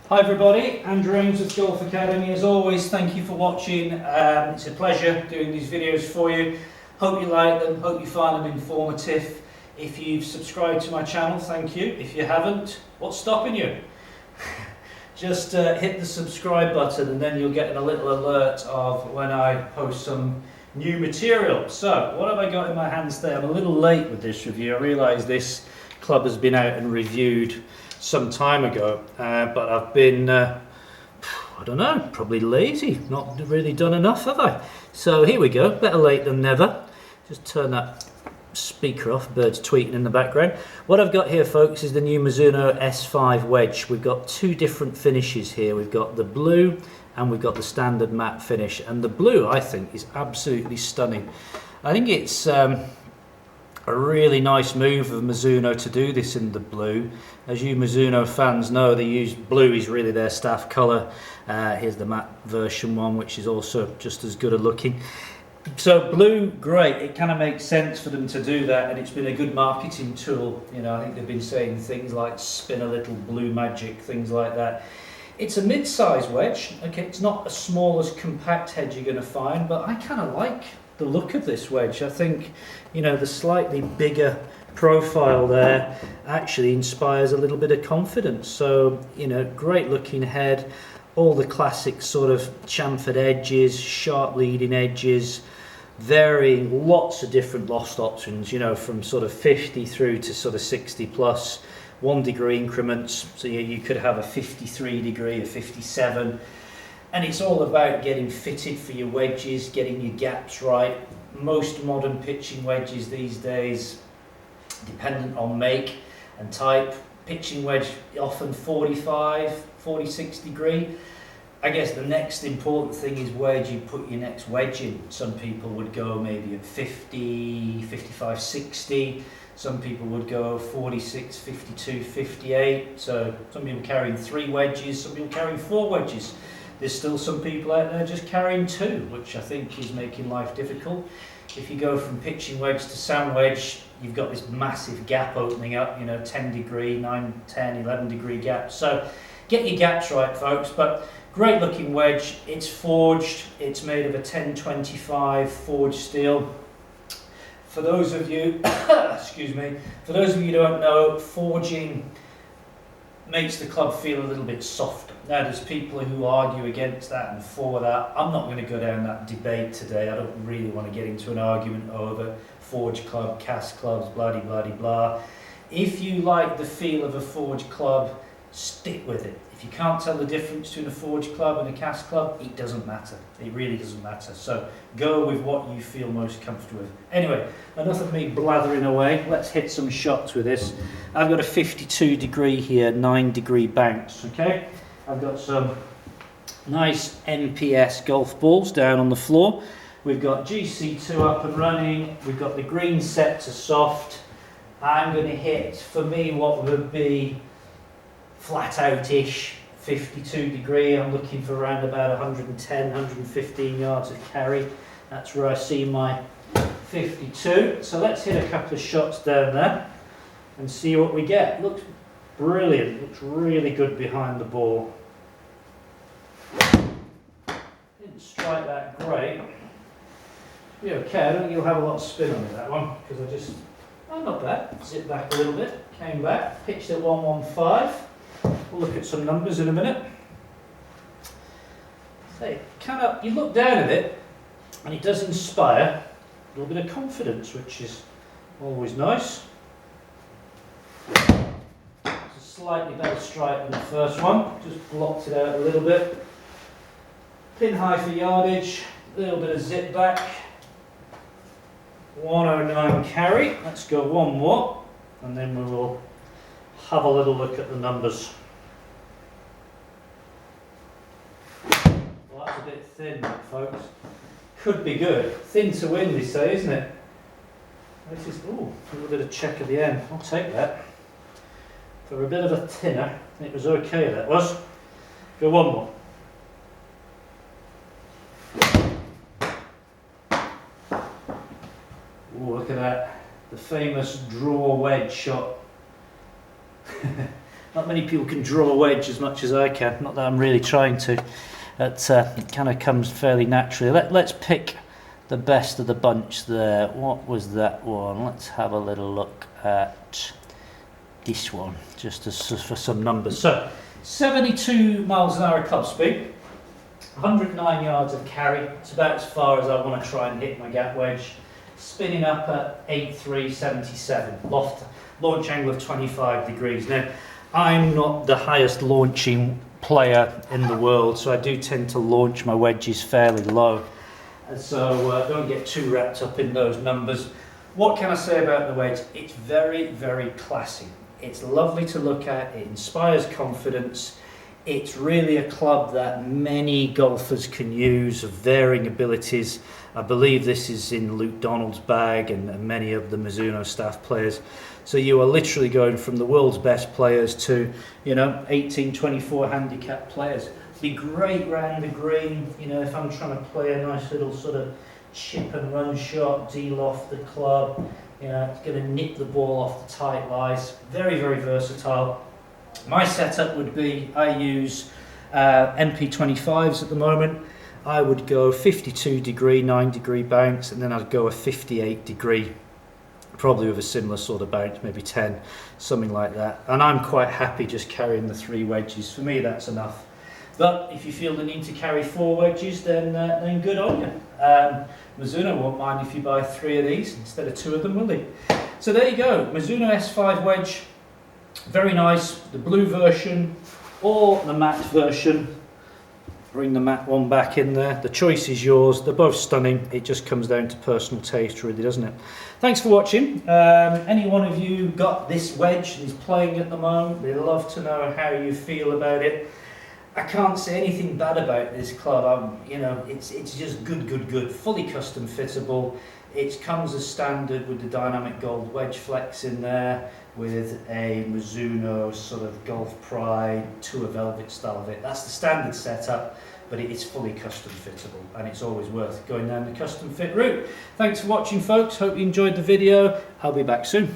Hi everybody, Andrew Ainsworth Golf Academy. As always, thank you for watching. It's a pleasure doing these videos for you. Hope you like them, hope you find them informative. If you've subscribed to my channel, thank you. If you haven't, what's stopping you? Just hit the subscribe button and then you'll get a little alert of when I post some new material. So, what have I got in my hands there? I'm a little late with this review. I realise this club has been out and reviewed some time ago, but I've been, I don't know, probably lazy, not really done enough, have I? So here we go, better late than never. Just turn that speaker off, birds tweeting in the background. What I've got here, folks, is the new Mizuno S-5 Wedge. We've got two different finishes here. We've got the blue and we've got the standard matte finish, and the blue, I think, is absolutely stunning. I think it's a really nice move of Mizuno to do this in the blue. As you Mizuno fans know, they use blue is really their staff colour. Here's the matte version one, which is also just as good a looking. So blue, great. It kind of makes sense for them to do that, and it's been a good marketing tool. You know, I think they've been saying things like spin a little blue magic, things like that. It's a mid-size wedge. Okay, it's not as small as compact head you're going to find, but I kind of like the look of this wedge. I think, you know, the slightly bigger profile there actually inspires a little bit of confidence. So, you know, great looking head, all the classic sort of chamfered edges, sharp leading edges, varying lots of different loft options, you know, from sort of 50 through to sort of 60 plus, 1 degree increments. So you could have a 53 degree, a 57. And it's all about getting fitted for your wedges, getting your gaps right. Most modern pitching wedges these days, dependent on make and type, pitching wedge often 45, 46 degree. I guess the next important thing is where do you put your next wedge in. Some people would go maybe at 50, 55, 60. Some people would go 46, 52, 58. So some people carrying 3 wedges, some people carrying 4 wedges. There's still some people out there just carrying 2, which I think is making life difficult. If you go from pitching wedge to sand wedge, you've got this massive gap opening up, you know, 10 degree, 9, 10, 11 degree gap. So get your gaps right, folks. But great looking wedge. It's forged. It's made of a 1025 forged steel. For those of you, excuse me, for those of you who don't know, forging makes the club feel a little bit softer. Now there's people who argue against that and for that. I'm not going to go down that debate today. I don't really want to get into an argument over forged club, cast clubs, blah blah blah blah. If you like the feel of a forged club, stick with it. If you can't tell the difference between a forged club and a cast club, it doesn't matter. It really doesn't matter. So go with what you feel most comfortable with. Anyway, enough of me blathering away. Let's hit some shots with this. I've got a 52 degree here, 9 degree bounce, okay? I've got some nice NPS golf balls down on the floor. We've got GC2 up and running. We've got the green set to soft. I'm going to hit, for me, what would be flat out-ish 52 degree. I'm looking for around about 110, 115 yards of carry. That's where I see my 52. So let's hit a couple of shots down there and see what we get. Looks brilliant, looks really good behind the ball. Didn't strike that great. Be okay, I don't think you'll have a lot of spin on it, that one, because I just, oh, not bad. Zip back a little bit, came back, pitched at 115. We'll look at some numbers in a minute. So kind of, you look down at it and it does inspire a little bit of confidence, which is always nice. It's a slightly better strike than the first one, just blocked it out a little bit. Pin high for yardage, a little bit of zip back. 109 carry. Let's go one more and then we will have a little look at the numbers. Well, that's a bit thin, folks. Could be good. Thin to win, they say, isn't it? This is, ooh, a little bit of check at the end. I'll take that. For a bit of a thinner, it was okay, that was. Go one more. Ooh, look at that. The famous draw wedge shot. Not many people can draw a wedge as much as I can. Not that I'm really trying to. It kind of comes fairly naturally. Let's pick the best of the bunch there. What was that one? Let's have a little look at this one, just for some numbers. So 72 miles an hour club speed, 109 yards of carry. It's about as far as I want to try and hit my gap wedge. Spinning up at 8.377, launch angle of 25 degrees. Now, I'm not the highest launching player in the world, so I do tend to launch my wedges fairly low. And so don't get too wrapped up in those numbers. What can I say about the wedge? It's very, very classy. It's lovely to look at. It inspires confidence. It's really a club that many golfers can use of varying abilities. I believe this is in Luke Donald's bag and many of the Mizuno staff players. So you are literally going from the world's best players to, 18, 24 handicap players. Be great round the green, if I'm trying to play a nice little sort of chip and run shot, D-loft the club, it's going to nip the ball off the tight lies. Very, very versatile. My setup would be, I use MP25s at the moment. I would go 52 degree, 9 degree bounce, and then I'd go a 58 degree, probably with a similar sort of bounce, maybe 10, something like that. And I'm quite happy just carrying the 3 wedges. For me, that's enough. But if you feel the need to carry 4 wedges, then good on you. Mizuno won't mind if you buy 3 of these instead of 2 of them, will they? So there you go, Mizuno S-5 Wedge. Very nice, the blue version or the matte version. Bring the matte one back in there. The choice is yours. They're both stunning. It just comes down to personal taste, really, doesn't it? Thanks for watching. Any one of you got this wedge and is playing at the moment? We'd love to know how you feel about it. I can't say anything bad about this club. It's just good. Fully custom fittable. It comes as standard with the dynamic gold wedge flex in there, with a Mizuno sort of Golf Pride Tour Velvet style of it. That's the standard setup, but it is fully custom fittable, and it's always worth going down the custom fit route. Thanks for watching, folks. Hope you enjoyed the video. I'll be back soon.